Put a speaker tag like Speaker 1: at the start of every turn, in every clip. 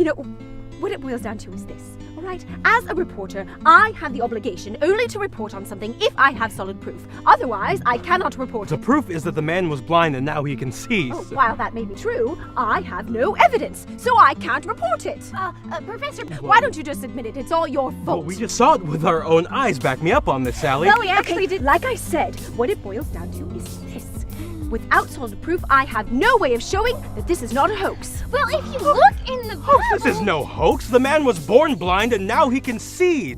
Speaker 1: You know, what it boils down to is this, all right? As a reporter, I have the obligation only to report on something if I have solid proof. Otherwise, I cannot report
Speaker 2: The
Speaker 1: it.
Speaker 2: proof is that the man was blind and now he can see.
Speaker 1: Oh, while that may be true, I have no evidence, so I can't report it. Professor, why don't you just admit it? It's all your fault.
Speaker 2: Well, we just saw it with our own eyes. Back me up on this, Sally.
Speaker 1: Well, we actually did. Like I said, what it boils down to is this. Without solid proof, I have no way of showing that this is not a hoax.
Speaker 3: Well, if you look in the Bible...
Speaker 2: This is no hoax. The man was born blind and now he can see.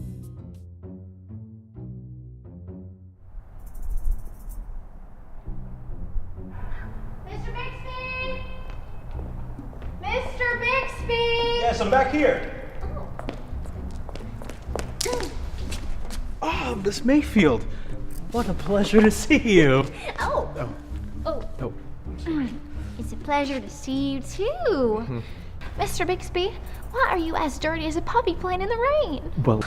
Speaker 3: Mr. Bixby! Mr. Bixby!
Speaker 2: Yes, I'm back here. Oh, Miss Mayfield. What a pleasure to see you.
Speaker 3: Oh. It's a pleasure to see you too. Mr. Bixby, why are you as dirty as a puppy playing in the rain?
Speaker 2: Well,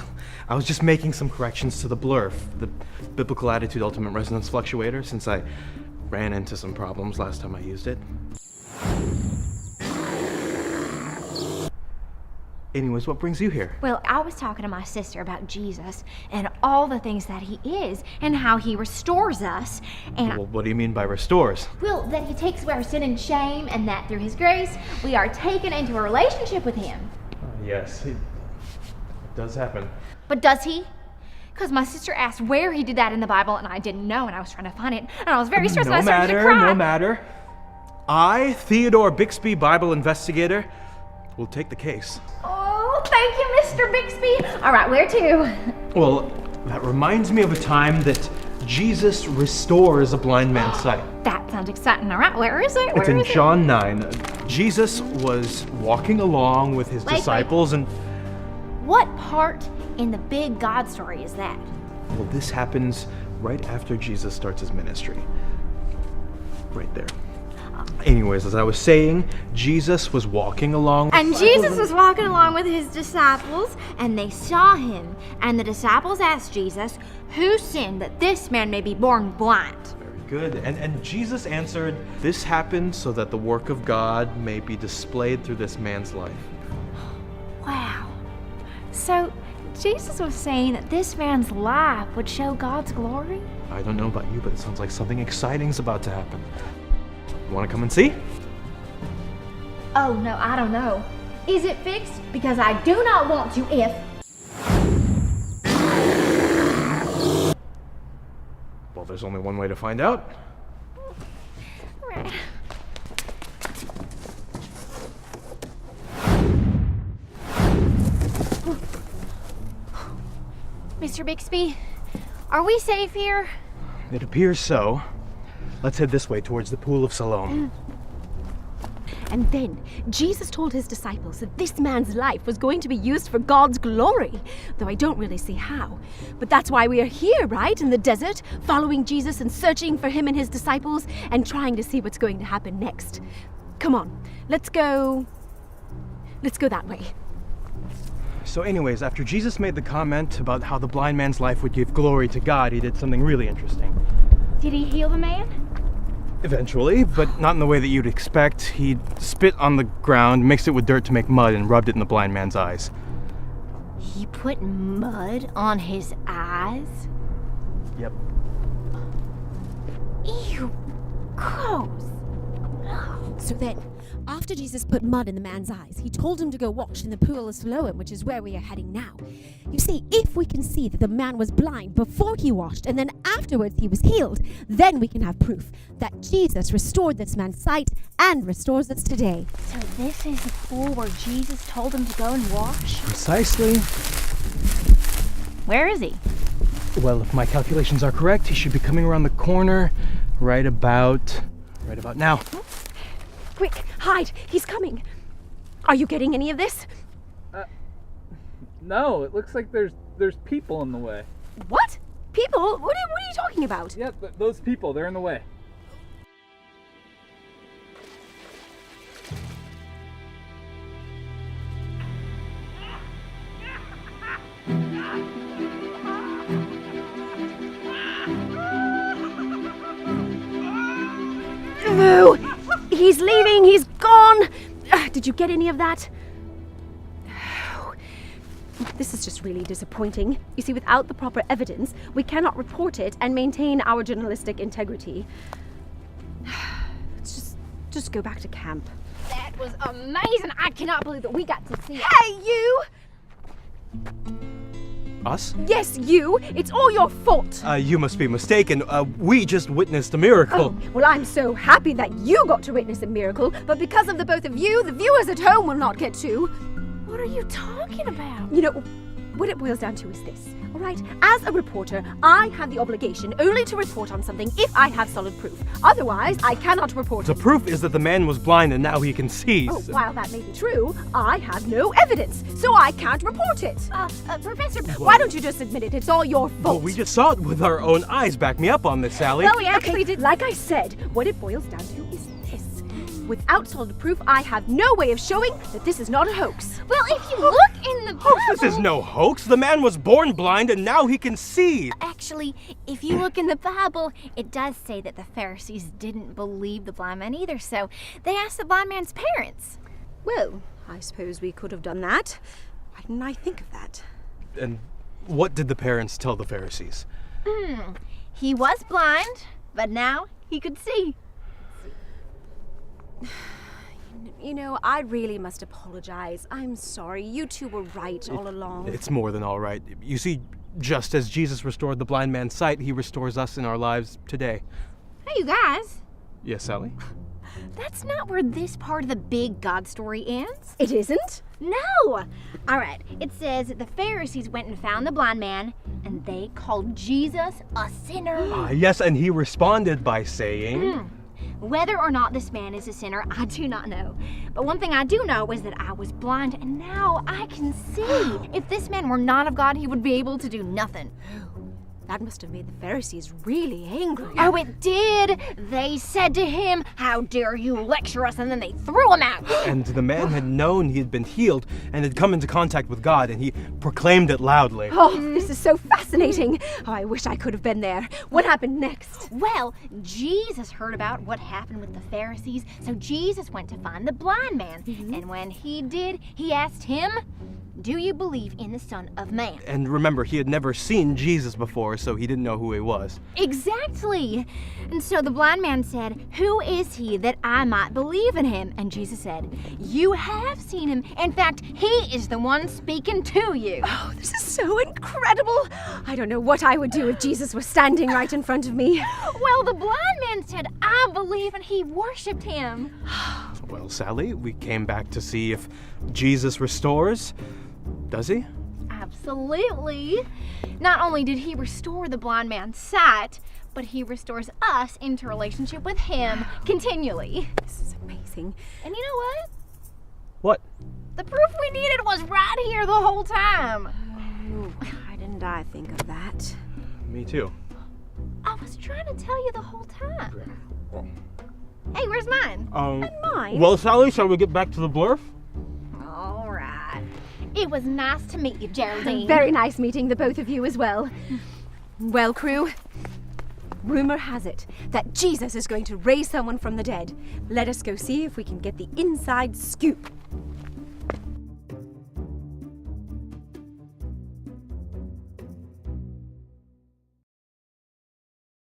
Speaker 2: I was just making some corrections to the blurf, the biblical attitude ultimate resonance fluctuator, since I ran into some problems last time I used it. Anyways, what brings you here?
Speaker 3: Well, I was talking to my sister about Jesus and all the things that he is and how he restores us. And
Speaker 2: Well, what do you mean by restores?
Speaker 3: well, that he takes away our sin and shame, and that through his grace we are taken into a relationship with him.
Speaker 2: Yes, it does happen.
Speaker 3: But does he? Because my sister asked where he did that in the Bible, and I didn't know, and I was trying to find it, and I was very stressed, and I started to cry.
Speaker 2: No matter. I, Theodore Bixby, Bible investigator, will take the case.
Speaker 3: Oh, thank you, Mr. Bixby. All right, where to?
Speaker 2: Well, that reminds me of a time that Jesus restores a blind man's sight.
Speaker 3: That sounds exciting. All right, where is it?
Speaker 2: It's in John 9. Jesus was walking along with his
Speaker 3: Wait.
Speaker 2: disciples and...
Speaker 3: What part in the big God story is that?
Speaker 2: Well, this happens right after Jesus starts his ministry. Right there. Anyways, as I was saying, Jesus was walking along.
Speaker 3: And Jesus was walking along with his disciples, and they saw him. And the disciples asked Jesus, who sinned that this man may be born blind?
Speaker 2: Very good. And Jesus answered, this happened so that the work of God may be displayed through this man's life.
Speaker 3: Wow. So Jesus was saying that this man's life would show God's glory?
Speaker 2: I don't know about you, but it sounds like something exciting's about to happen. You want to come and see?
Speaker 3: Oh, no, I don't know. Is it fixed? Because I do not want to if...
Speaker 2: Well, there's only one way to find out.
Speaker 3: Right. Mr. Bixby, are we safe here?
Speaker 2: It appears so. Let's head this way towards the Pool of Siloam.
Speaker 1: And then Jesus told his disciples that this man's life was going to be used for God's glory, though I don't really see how. But that's why we are here, right? In the desert, following Jesus and searching for him and his disciples and trying to see what's going to happen next. Come on, let's go that way.
Speaker 2: So anyways, after Jesus made the comment about how the blind man's life would give glory to God, he did something really interesting.
Speaker 3: Did he heal the man?
Speaker 2: Eventually, but not in the way that you'd expect. He spit on the ground, mixed it with dirt to make mud, and rubbed it in the blind man's eyes.
Speaker 3: He put mud on his eyes?
Speaker 2: Yep.
Speaker 3: Ew, gross.
Speaker 1: So then, after Jesus put mud in the man's eyes, he told him to go wash in the Pool of Siloam, which is where we are heading now. You see, if we can see that the man was blind before he washed and then afterwards he was healed, then we can have proof that Jesus restored this man's sight and restores us today.
Speaker 3: So this is the pool where Jesus told him to go and wash?
Speaker 2: Precisely.
Speaker 3: Where is he?
Speaker 2: Well, if my calculations are correct, he should be coming around the corner right about now.
Speaker 1: Quick, hide! He's coming! Are you getting any of this?
Speaker 4: No, it looks like there's people in the way.
Speaker 1: What? People? What are you talking about?
Speaker 4: Yeah, those people, they're in the way.
Speaker 1: No! He's leaving! He's gone! Did you get any of that? This is just really disappointing. You see, without the proper evidence, we cannot report it and maintain our journalistic integrity. Let's just go back to camp.
Speaker 3: That was amazing. I cannot believe that we got to see it.
Speaker 1: Hey, you!
Speaker 2: Us?
Speaker 1: Yes, you! It's all your fault!
Speaker 2: You must be mistaken. We just witnessed a miracle.
Speaker 1: Oh, well, I'm so happy that you got to witness a miracle, but because of the both of you, the viewers at home will not get to.
Speaker 3: What are you talking about?
Speaker 1: You know, what it boils down to is this, all right? As a reporter, I have the obligation only to report on something if I have solid proof. Otherwise, I cannot report
Speaker 2: The
Speaker 1: it.
Speaker 2: proof is that the man was blind and now he can see.
Speaker 1: Oh, while that may be true, I have no evidence, so I can't report it.
Speaker 3: Professor,
Speaker 1: Why don't you just admit it? It's all your fault.
Speaker 2: Well, we just saw it with our own eyes. Back me up on this, Sally.
Speaker 1: Well, we actually did. Like I said, what it boils down to is this. Without solid proof, I have no way of showing that this is not a hoax.
Speaker 3: well, if you look in the Bible...
Speaker 2: This is no hoax. The man was born blind and now he can see.
Speaker 3: Actually, if you look in the Bible, it does say that the Pharisees didn't believe the blind man either, so they asked the blind man's parents.
Speaker 1: Well, I suppose we could have done that. Why didn't I think of that?
Speaker 2: And what did the parents tell the Pharisees?
Speaker 3: He was blind, but now he could see.
Speaker 1: You know, I really must apologize. I'm sorry. You two were right all along.
Speaker 2: It's more than all right. You see, just as Jesus restored the blind man's sight, he restores us in our lives today.
Speaker 3: Hey, you guys.
Speaker 2: Yes, Sally?
Speaker 3: That's not where this part of the big God story ends.
Speaker 1: It isn't?
Speaker 3: No! All right, it says that the Pharisees went and found the blind man, and they called Jesus a sinner.
Speaker 2: Yes, and he responded by saying...
Speaker 3: Whether or not this man is a sinner, I do not know. But one thing I do know is that I was blind, and now I can see. If this man were not of God, he would be able to do nothing.
Speaker 1: That must have made the Pharisees really angry.
Speaker 3: Oh, it did! They said to him, "How dare you lecture us?" And then they threw him out.
Speaker 2: And the man had known he had been healed and had come into contact with God, and he proclaimed it loudly.
Speaker 1: Oh, this is so fascinating. Oh, I wish I could have been there. What happened next?
Speaker 3: Well, Jesus heard about what happened with the Pharisees, so Jesus went to find the blind man. And when he did, he asked him, "Do you believe in the Son of Man?"
Speaker 2: And remember, he had never seen Jesus before, so he didn't know who he was.
Speaker 3: Exactly. And so the blind man said, "Who is he that I might believe in him?" And Jesus said, "You have seen him. In fact, he is the one speaking to you."
Speaker 1: Oh, this is so incredible. I don't know what I would do if Jesus was standing right in front of me.
Speaker 3: Well, the blind man said, "I believe," and he worshipped him.
Speaker 2: Well, Sally, we came back to see if Jesus restores. Does he?
Speaker 3: Absolutely. Not only did he restore the blind man's sight, but he restores us into relationship with him continually.
Speaker 1: This is amazing.
Speaker 3: And you know what?
Speaker 2: What?
Speaker 3: The proof we needed was right here the whole time.
Speaker 1: Oh, why didn't I think of that?
Speaker 2: Me too.
Speaker 3: I was trying to tell you the whole time. Hey, where's mine?
Speaker 1: Mine?
Speaker 2: Well, Sally, shall we get back to the blurf?
Speaker 3: All right. It was nice to meet you, Geraldine.
Speaker 1: Very nice meeting the both of you as well. Well, crew, rumor has it that Jesus is going to raise someone from the dead. Let us go see if we can get the inside scoop.